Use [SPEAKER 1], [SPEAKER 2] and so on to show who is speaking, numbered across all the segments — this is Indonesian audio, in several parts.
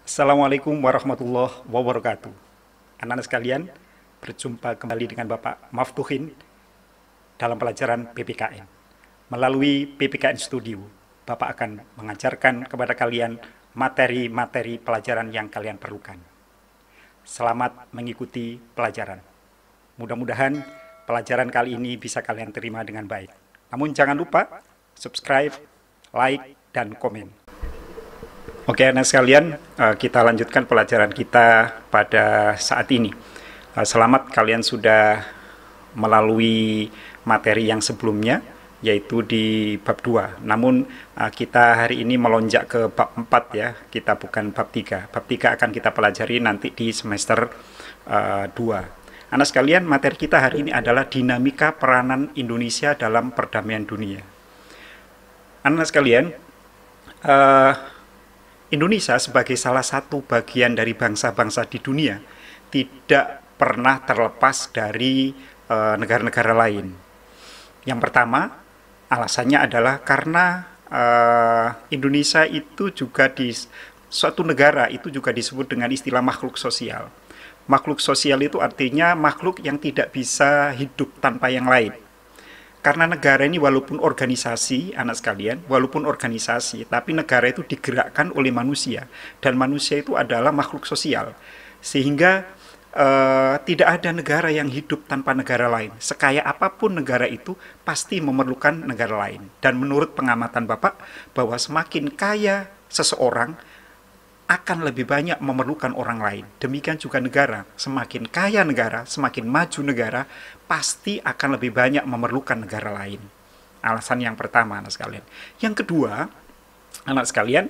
[SPEAKER 1] Assalamualaikum warahmatullahi wabarakatuh. Anak-anak sekalian, berjumpa kembali dengan Bapak Maftuhin dalam pelajaran PPKN. Melalui PPKN Studio, Bapak akan mengajarkan kepada kalian materi-materi pelajaran yang kalian perlukan. Selamat mengikuti pelajaran. Mudah-mudahan pelajaran kali ini bisa kalian terima dengan baik. Namun jangan lupa subscribe, like, dan komen. Oke, anak sekalian, kita lanjutkan pelajaran kita pada saat ini. Selamat kalian sudah melalui materi yang sebelumnya, yaitu di bab 2. Namun kita hari ini melonjak ke bab 4 ya, kita bukan bab 3. Bab 3 akan kita pelajari nanti di semester 2. Anak sekalian, materi kita hari ini adalah dinamika peranan Indonesia dalam perdamaian dunia. Anak sekalian, Indonesia sebagai salah satu bagian dari bangsa-bangsa di dunia tidak pernah terlepas dari negara-negara lain. Yang pertama, alasannya adalah karena Indonesia itu juga di suatu negara itu juga disebut dengan istilah makhluk sosial. Makhluk sosial itu artinya makhluk yang tidak bisa hidup tanpa yang lain. Karena negara ini walaupun organisasi, anak sekalian, walaupun organisasi, tapi negara itu digerakkan oleh manusia. Dan manusia itu adalah makhluk sosial. Sehingga tidak ada negara yang hidup tanpa negara lain. Sekaya apapun negara itu, pasti memerlukan negara lain. Dan menurut pengamatan Bapak, bahwa semakin kaya seseorang, akan lebih banyak memerlukan orang lain. Demikian juga negara, semakin kaya negara, semakin maju negara, pasti akan lebih banyak memerlukan negara lain. Alasan yang pertama, anak sekalian. Yang kedua, anak sekalian,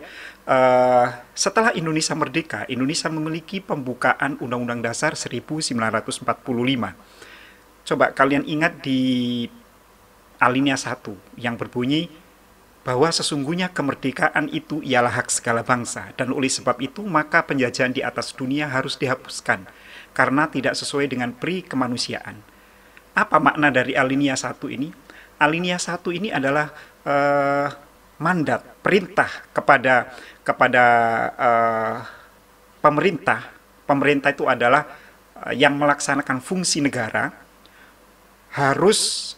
[SPEAKER 1] setelah Indonesia merdeka, Indonesia memiliki pembukaan Undang-Undang Dasar 1945. Coba kalian ingat di alinea 1 yang berbunyi, bahwa sesungguhnya kemerdekaan itu ialah hak segala bangsa, dan oleh sebab itu maka penjajahan di atas dunia harus dihapuskan karena tidak sesuai dengan pri kemanusiaan. Apa makna dari alinea 1 ini? Alinea 1 ini adalah mandat, perintah kepada pemerintah. Pemerintah itu adalah yang melaksanakan fungsi negara, harus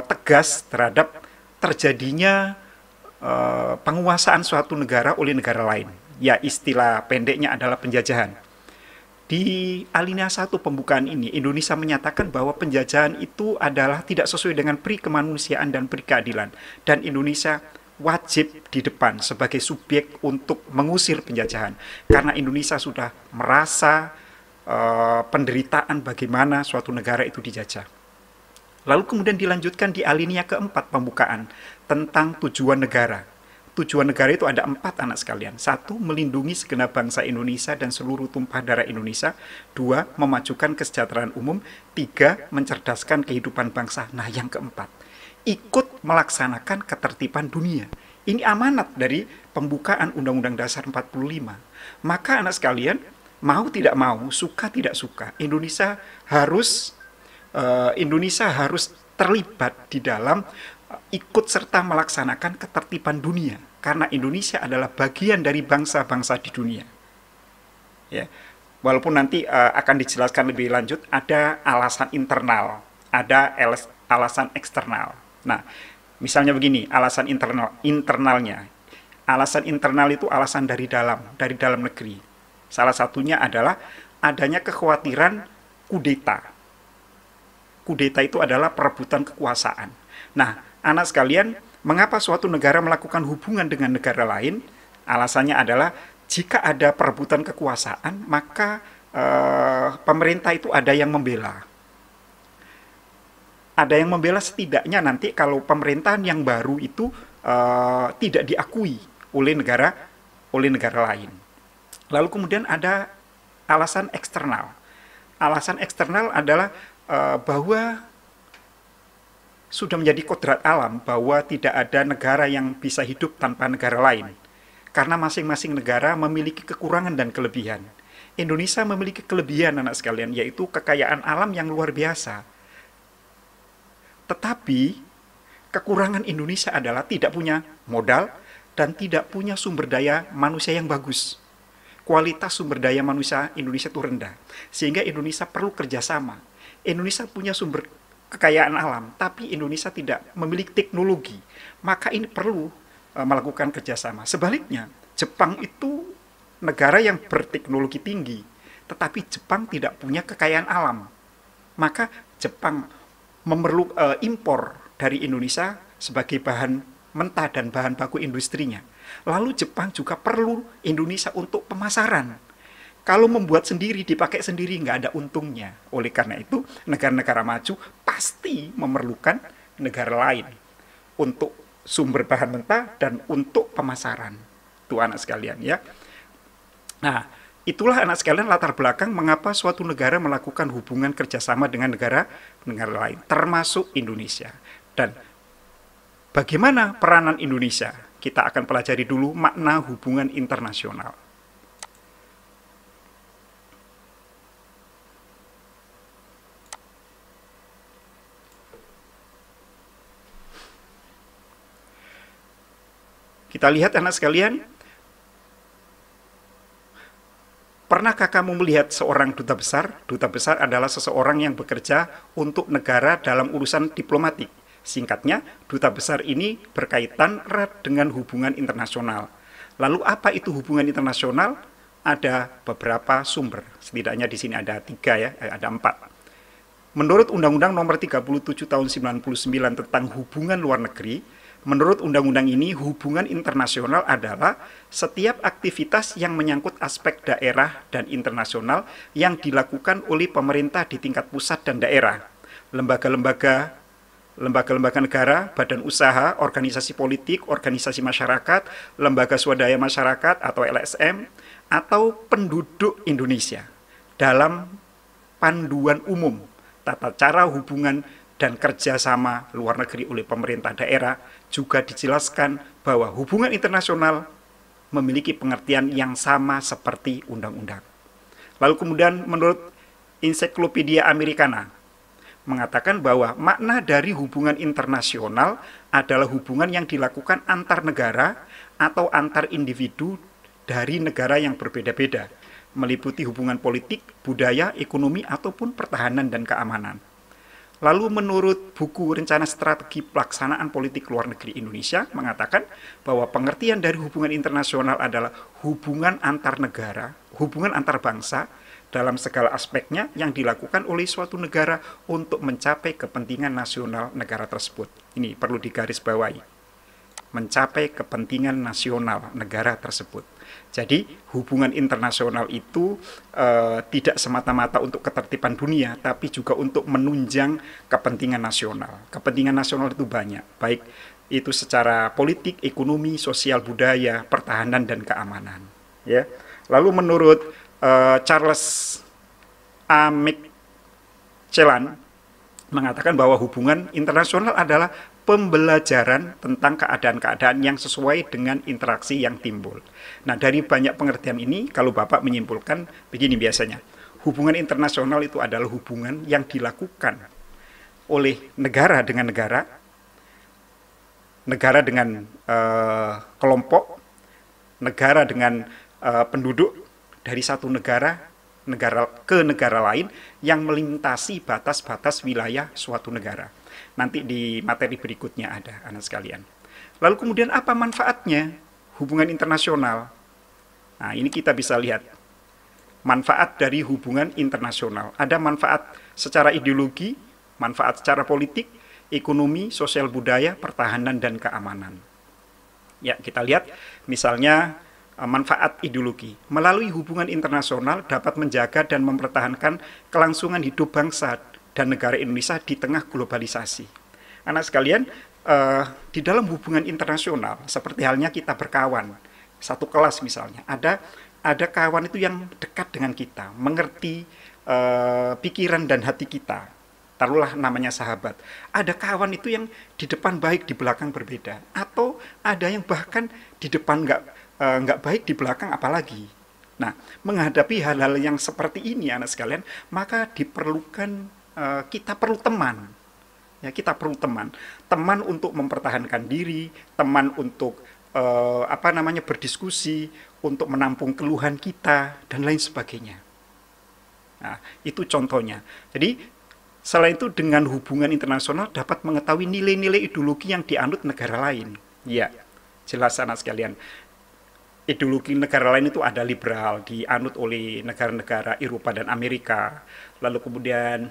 [SPEAKER 1] tegas terhadap terjadinya penguasaan suatu negara oleh negara lain. Ya, istilah pendeknya adalah penjajahan. Di alinea 1 pembukaan ini, Indonesia menyatakan bahwa penjajahan itu adalah tidak sesuai dengan pri kemanusiaan dan pri keadilan. Dan Indonesia wajib di depan sebagai subjek untuk mengusir penjajahan. Karena Indonesia sudah merasa penderitaan bagaimana suatu negara itu dijajah. Lalu kemudian dilanjutkan di alinea keempat pembukaan tentang tujuan negara. Tujuan negara itu ada 4, anak sekalian. 1, melindungi segenap bangsa Indonesia dan seluruh tumpah darah Indonesia. 2, memajukan kesejahteraan umum. 3, mencerdaskan kehidupan bangsa. Nah, yang keempat, ikut melaksanakan ketertiban dunia. Ini amanat dari pembukaan Undang-Undang Dasar 45. Maka anak sekalian, mau tidak mau, suka tidak suka, Indonesia harus terlibat di dalam ikut serta melaksanakan ketertiban dunia, karena Indonesia adalah bagian dari bangsa-bangsa di dunia. Ya, walaupun nanti akan dijelaskan lebih lanjut, ada alasan internal, ada alasan eksternal. Nah, misalnya begini, alasan internalnya. Alasan internal itu alasan dari dalam negeri. Salah satunya adalah adanya kekhawatiran kudeta. Kudeta itu adalah perebutan kekuasaan. Nah, anak sekalian, mengapa suatu negara melakukan hubungan dengan negara lain? Alasannya adalah jika ada perebutan kekuasaan, maka pemerintah itu ada yang membela. Ada yang membela setidaknya nanti kalau pemerintahan yang baru itu tidak diakui oleh negara lain. Lalu kemudian ada alasan eksternal. Alasan eksternal adalah bahwa sudah menjadi kodrat alam bahwa tidak ada negara yang bisa hidup tanpa negara lain. Karena masing-masing negara memiliki kekurangan dan kelebihan. Indonesia memiliki kelebihan, anak sekalian, yaitu kekayaan alam yang luar biasa. Tetapi kekurangan Indonesia adalah tidak punya modal dan tidak punya sumber daya manusia yang bagus. kualitas sumber daya manusia Indonesia itu rendah. Sehingga Indonesia perlu kerjasama. Indonesia punya sumber kekayaan alam, tapi Indonesia tidak memiliki teknologi. Maka ini perlu melakukan kerjasama. Sebaliknya, Jepang itu negara yang berteknologi tinggi, tetapi Jepang tidak punya kekayaan alam. Maka Jepang memerlukan impor dari Indonesia sebagai bahan mentah dan bahan baku industrinya. Lalu Jepang juga perlu Indonesia untuk pemasaran. Kalau membuat sendiri, dipakai sendiri, nggak ada untungnya. Oleh karena itu, negara-negara maju pasti memerlukan negara lain untuk sumber bahan mentah dan untuk pemasaran. Itu anak sekalian ya. Nah, itulah anak sekalian latar belakang mengapa suatu negara melakukan hubungan kerjasama dengan negara lain, termasuk Indonesia. Dan bagaimana peranan Indonesia? Kita akan pelajari dulu makna hubungan internasional. Kita lihat anak sekalian, pernahkah kamu melihat seorang duta besar? Duta besar adalah seseorang yang bekerja untuk negara dalam urusan diplomatik. Singkatnya, duta besar ini berkaitan erat dengan hubungan internasional. Lalu apa itu hubungan internasional? Ada beberapa sumber, setidaknya di sini ada 3 ya, ada 4. Menurut Undang-Undang Nomor 37 Tahun 99 tentang hubungan luar negeri, menurut undang-undang ini hubungan internasional adalah setiap aktivitas yang menyangkut aspek daerah dan internasional yang dilakukan oleh pemerintah di tingkat pusat dan daerah, lembaga-lembaga negara, badan usaha, organisasi politik, organisasi masyarakat, lembaga swadaya masyarakat atau LSM, atau penduduk Indonesia dalam panduan umum tata cara hubungan dan kerjasama luar negeri oleh pemerintah daerah. Juga dijelaskan bahwa hubungan internasional memiliki pengertian yang sama seperti undang-undang. Lalu kemudian menurut Ensiklopedia Americana mengatakan bahwa makna dari hubungan internasional adalah hubungan yang dilakukan antar negara atau antar individu dari negara yang berbeda-beda, meliputi hubungan politik, budaya, ekonomi, ataupun pertahanan dan keamanan. Lalu menurut buku Rencana Strategi Pelaksanaan Politik Luar Negeri Indonesia mengatakan bahwa pengertian dari hubungan internasional adalah hubungan antar negara, hubungan antar bangsa, dalam segala aspeknya yang dilakukan oleh suatu negara untuk mencapai kepentingan nasional negara tersebut. Ini perlu digarisbawahi. Mencapai kepentingan nasional negara tersebut. Jadi hubungan internasional itu tidak semata-mata untuk ketertiban dunia, tapi juga untuk menunjang kepentingan nasional. Kepentingan nasional itu banyak, baik itu secara politik, ekonomi, sosial, budaya, pertahanan, dan keamanan. Ya. Lalu menurut Charles A. McClellan mengatakan bahwa hubungan internasional adalah pembelajaran tentang keadaan-keadaan yang sesuai dengan interaksi yang timbul. Nah, dari banyak pengertian ini, kalau Bapak menyimpulkan begini biasanya, hubungan internasional itu adalah hubungan yang dilakukan oleh negara dengan negara, negara dengan kelompok, negara dengan penduduk dari satu negara ke negara lain yang melintasi batas-batas wilayah suatu negara. Nanti di materi berikutnya ada, anak sekalian. Lalu kemudian apa manfaatnya hubungan internasional? Nah, ini kita bisa lihat manfaat dari hubungan internasional. Ada manfaat secara ideologi, manfaat secara politik, ekonomi, sosial budaya, pertahanan, dan keamanan. Ya, kita lihat misalnya manfaat ideologi. Melalui hubungan internasional dapat menjaga dan mempertahankan kelangsungan hidup bangsa dan negara Indonesia di tengah globalisasi. Anak sekalian, di dalam hubungan internasional, seperti halnya kita berkawan, satu kelas misalnya, ada kawan itu yang dekat dengan kita, mengerti pikiran dan hati kita. Taruhlah namanya sahabat. Ada kawan itu yang di depan baik, di belakang berbeda. Atau ada yang bahkan di depan nggak baik, di belakang apalagi. Nah, menghadapi hal-hal yang seperti ini, anak sekalian, maka diperlukan kita perlu teman. Ya, kita perlu teman untuk mempertahankan diri, teman untuk berdiskusi, untuk menampung keluhan kita dan lain sebagainya. Nah, itu contohnya. Jadi selain itu dengan hubungan internasional dapat mengetahui nilai-nilai ideologi yang dianut negara lain. Ya, jelas anak sekalian. Ideologi negara lain itu ada liberal, dianut oleh negara-negara Eropa dan Amerika. Lalu kemudian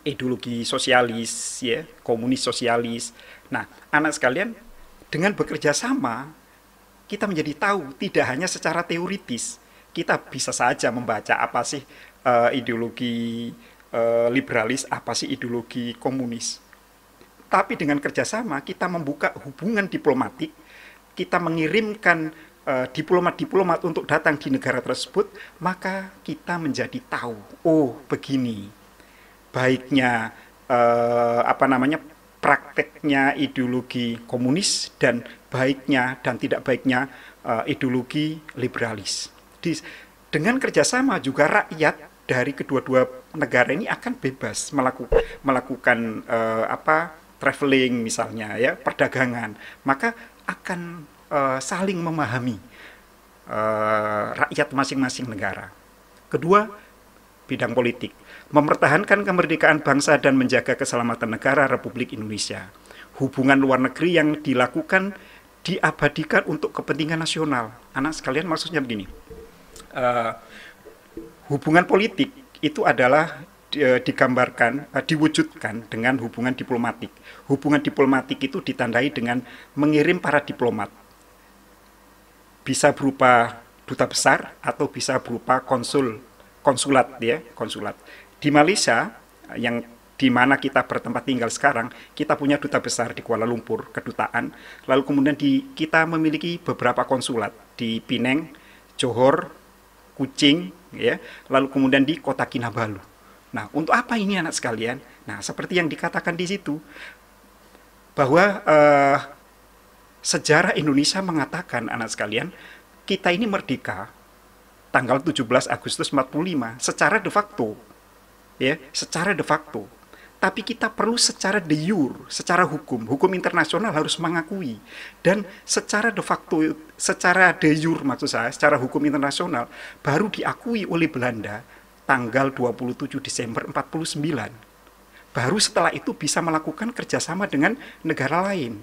[SPEAKER 1] ideologi sosialis, ya, komunis sosialis. Nah, anak sekalian, dengan bekerja sama, kita menjadi tahu tidak hanya secara teoritis. Kita bisa saja membaca apa sih ideologi liberalis, apa sih ideologi komunis. Tapi dengan kerjasama kita membuka hubungan diplomatik, kita mengirimkan diplomat-diplomat untuk datang di negara tersebut, maka kita menjadi tahu, oh begini baiknya prakteknya ideologi komunis dan baiknya dan tidak baiknya ideologi liberalis. Dengan kerjasama juga rakyat dari kedua-dua negara ini akan bebas melakukan traveling misalnya, ya, perdagangan, maka akan saling memahami rakyat masing-masing negara. Kedua, bidang politik, mempertahankan kemerdekaan bangsa dan menjaga keselamatan negara Republik Indonesia. Hubungan luar negeri yang dilakukan diabadikan untuk kepentingan nasional. Anak sekalian, maksudnya begini, hubungan politik itu adalah digambarkan, diwujudkan dengan hubungan diplomatik. Hubungan diplomatik itu ditandai dengan mengirim para diplomat. Bisa berupa duta besar atau bisa berupa konsulat, ya, konsulat. Di Malaysia, yang di mana kita bertempat tinggal sekarang, kita punya duta besar di Kuala Lumpur, kedutaan. Lalu kemudian kita memiliki beberapa konsulat di Penang, Johor, Kuching, ya. Lalu kemudian di Kota Kinabalu. Nah, untuk apa ini anak sekalian? Nah, seperti yang dikatakan di situ, bahwa sejarah Indonesia mengatakan, anak sekalian, kita ini merdeka tanggal 17 Agustus 45 secara de facto, ya, secara de facto. Tapi kita perlu secara de jure, secara hukum internasional harus mengakui, dan secara de facto, secara de jure maksud saya, secara hukum internasional baru diakui oleh Belanda tanggal 27 Desember 49. Baru setelah itu bisa melakukan kerjasama dengan negara lain.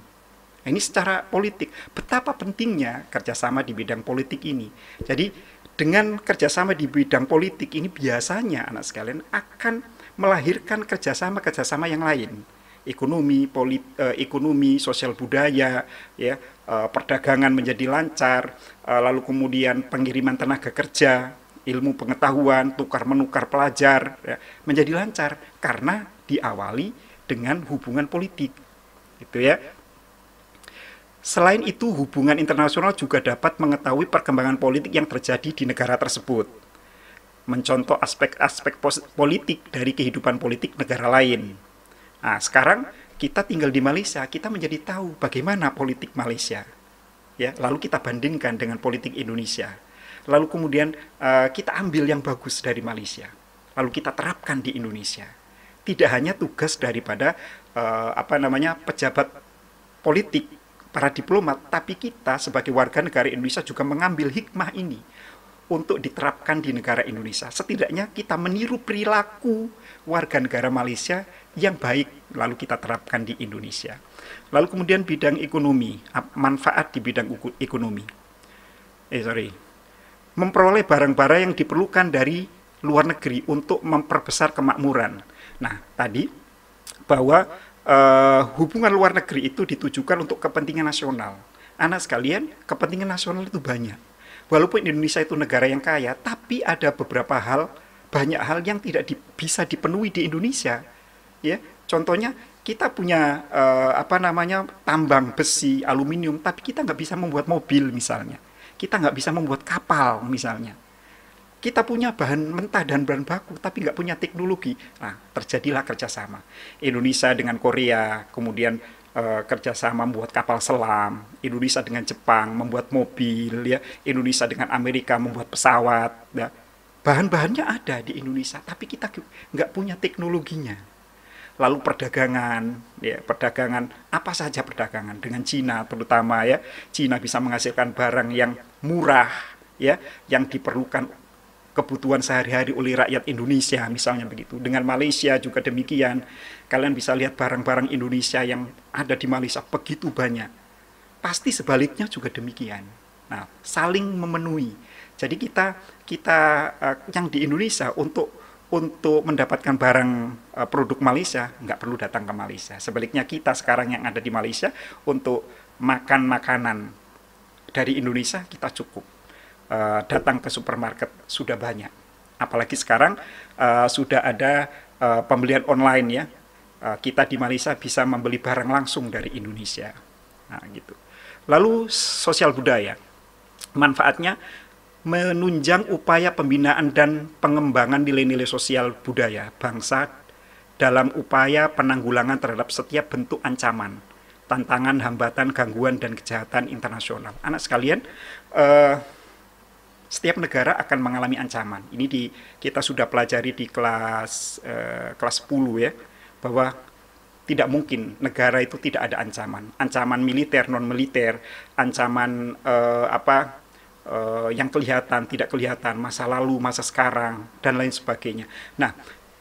[SPEAKER 1] Nah, ini secara politik. Betapa pentingnya kerjasama di bidang politik ini. Jadi dengan kerjasama di bidang politik ini biasanya anak sekalian akan melahirkan kerjasama yang lain. Ekonomi, sosial budaya, ya, perdagangan menjadi lancar, lalu kemudian pengiriman tenaga kerja, ilmu pengetahuan, tukar-menukar pelajar, ya, menjadi lancar karena diawali dengan hubungan politik. Gitu ya. Selain itu, hubungan internasional juga dapat mengetahui perkembangan politik yang terjadi di negara tersebut. Mencontoh aspek-aspek politik dari kehidupan politik negara lain. Nah, sekarang kita tinggal di Malaysia, kita menjadi tahu bagaimana politik Malaysia. Ya, lalu kita bandingkan dengan politik Indonesia. Lalu kemudian kita ambil yang bagus dari Malaysia. Lalu kita terapkan di Indonesia. Tidak hanya tugas daripada pejabat politik, para diplomat, tapi kita sebagai warga negara Indonesia juga mengambil hikmah ini untuk diterapkan di negara Indonesia. Setidaknya kita meniru perilaku warga negara Malaysia yang baik, lalu kita terapkan di Indonesia. Lalu kemudian bidang ekonomi, manfaat di bidang ekonomi. Memperoleh barang-barang yang diperlukan dari luar negeri untuk memperbesar kemakmuran. Nah, tadi bahwa hubungan luar negeri itu ditujukan untuk kepentingan nasional. Anak sekalian, kepentingan nasional itu banyak. Walaupun Indonesia itu negara yang kaya, tapi ada beberapa hal, banyak hal yang tidak bisa dipenuhi di Indonesia. Ya, contohnya kita punya tambang besi, aluminium, tapi kita nggak bisa membuat mobil misalnya. Kita nggak bisa membuat kapal misalnya. Kita punya bahan mentah dan bahan baku, tapi nggak punya teknologi. Nah, terjadilah kerjasama. Indonesia dengan Korea, kemudian kerjasama membuat kapal selam. Indonesia dengan Jepang membuat mobil, ya. Indonesia dengan Amerika membuat pesawat. Ya. Bahan-bahannya ada di Indonesia, tapi kita nggak punya teknologinya. lalu perdagangan, ya, perdagangan apa saja perdagangan dengan Cina terutama ya. Cina bisa menghasilkan barang yang murah ya, yang diperlukan kebutuhan sehari-hari oleh rakyat Indonesia misalnya begitu. Dengan Malaysia juga demikian. Kalian bisa lihat barang-barang Indonesia yang ada di Malaysia begitu banyak. Pasti sebaliknya juga demikian. Nah, saling memenuhi. Jadi kita kita yang di Indonesia untuk mendapatkan barang produk Malaysia nggak perlu datang ke Malaysia. Sebaliknya kita sekarang yang ada di Malaysia untuk makan makanan dari Indonesia kita cukup. Datang ke supermarket sudah banyak. Apalagi sekarang sudah ada pembelian online ya. Kita di Malaysia bisa membeli barang langsung dari Indonesia. Nah, gitu. Lalu sosial budaya. Manfaatnya menunjang upaya pembinaan dan pengembangan nilai-nilai sosial budaya bangsa dalam upaya penanggulangan terhadap setiap bentuk ancaman, tantangan, hambatan, gangguan, dan kejahatan internasional. Anak sekalian, setiap negara akan mengalami ancaman. Ini kita sudah pelajari di kelas 10 ya, bahwa tidak mungkin negara itu tidak ada ancaman. Ancaman militer, non militer, ancaman yang kelihatan, tidak kelihatan, masa lalu, masa sekarang, dan lain sebagainya. Nah,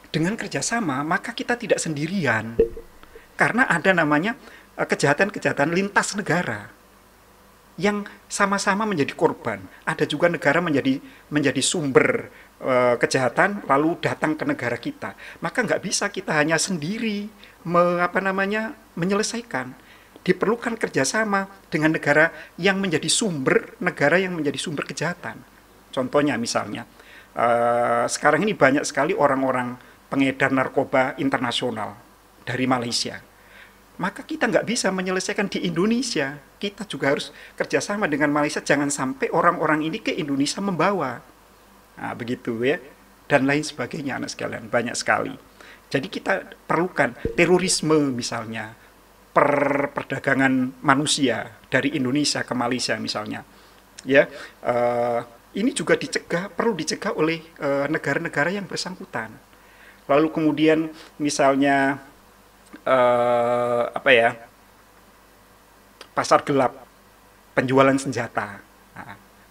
[SPEAKER 1] dengan kerjasama maka kita tidak sendirian, karena ada namanya kejahatan-kejahatan lintas negara yang sama-sama menjadi korban. Ada juga negara menjadi sumber kejahatan lalu datang ke negara kita. Maka nggak bisa kita hanya sendiri menyelesaikan. Diperlukan kerjasama dengan negara yang menjadi sumber kejahatan. Contohnya misalnya sekarang ini banyak sekali orang-orang pengedar narkoba internasional dari Malaysia. Maka kita nggak bisa menyelesaikan di Indonesia. Kita juga harus kerjasama dengan Malaysia. Jangan sampai orang-orang ini ke Indonesia membawa. Nah, begitu ya. Dan lain sebagainya, anak sekalian. Banyak sekali. Jadi kita perlukan terorisme misalnya. Perdagangan manusia dari Indonesia ke Malaysia misalnya. Ya, ini juga perlu dicegah oleh negara-negara yang bersangkutan. Lalu kemudian misalnya pasar gelap, penjualan senjata,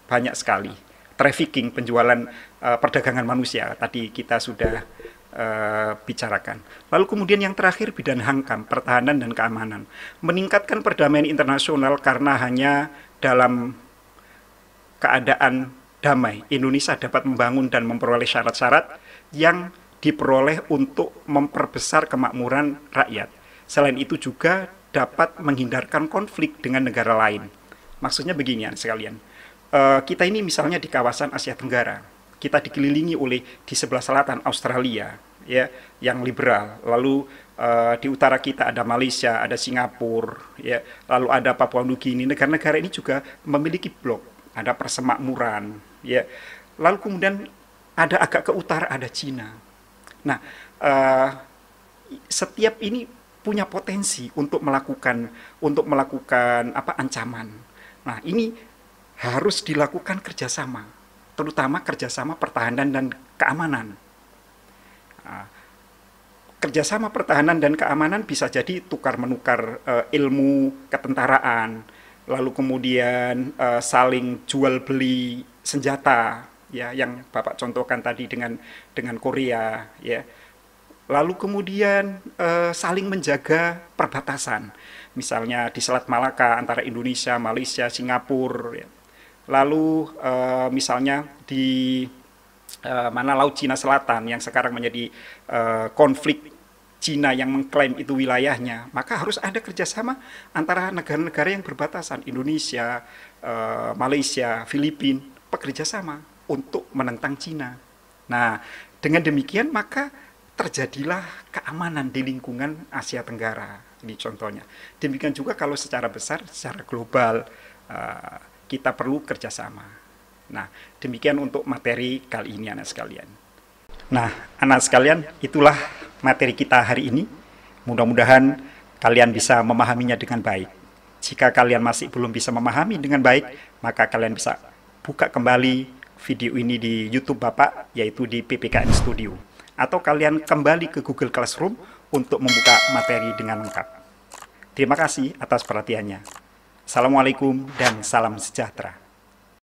[SPEAKER 1] banyak sekali, trafficking, penjualan perdagangan manusia, tadi kita sudah bicarakan. Lalu kemudian yang terakhir bidang HANKAM, pertahanan dan keamanan, meningkatkan perdamaian internasional karena hanya dalam keadaan damai Indonesia dapat membangun dan memperoleh syarat-syarat yang diperoleh untuk memperbesar kemakmuran rakyat. Selain itu juga dapat menghindarkan konflik dengan negara lain. Maksudnya begini sekalian, kita ini misalnya di kawasan Asia Tenggara, kita dikelilingi oleh di sebelah selatan Australia, ya, yang liberal. Lalu di utara kita ada Malaysia, ada Singapura, ya, lalu ada Papua Nugini. Negara-negara ini juga memiliki blok, ada persemakmuran, ya. Lalu kemudian ada agak ke utara ada Cina. Nah, setiap ini punya potensi untuk melakukan ancaman. Nah, ini harus dilakukan kerjasama, terutama kerjasama pertahanan dan keamanan. Nah, kerjasama pertahanan dan keamanan bisa jadi tukar-menukar ilmu ketentaraan, lalu kemudian saling jual beli senjata. Ya, yang Bapak contohkan tadi dengan Korea, ya. Lalu kemudian saling menjaga perbatasan, misalnya di Selat Malaka antara Indonesia, Malaysia, Singapura, ya. Lalu misalnya di Laut Cina Selatan yang sekarang menjadi konflik Cina yang mengklaim itu wilayahnya, maka harus ada kerjasama antara negara-negara yang berbatasan, Indonesia, Malaysia, Filipina, bekerja sama untuk menentang Cina. Nah, dengan demikian maka terjadilah keamanan di lingkungan Asia Tenggara, ini contohnya. Demikian juga kalau secara besar, secara global, kita perlu kerjasama. Nah, demikian untuk materi kali ini anak sekalian. Nah, anak sekalian, itulah materi kita hari ini. Mudah-mudahan kalian bisa memahaminya dengan baik. Jika kalian masih belum bisa memahami dengan baik, maka kalian bisa buka kembali video ini di YouTube Bapak, yaitu di PPKN Studio. Atau kalian kembali ke Google Classroom untuk membuka materi dengan lengkap. Terima kasih atas perhatiannya. Assalamualaikum dan salam sejahtera.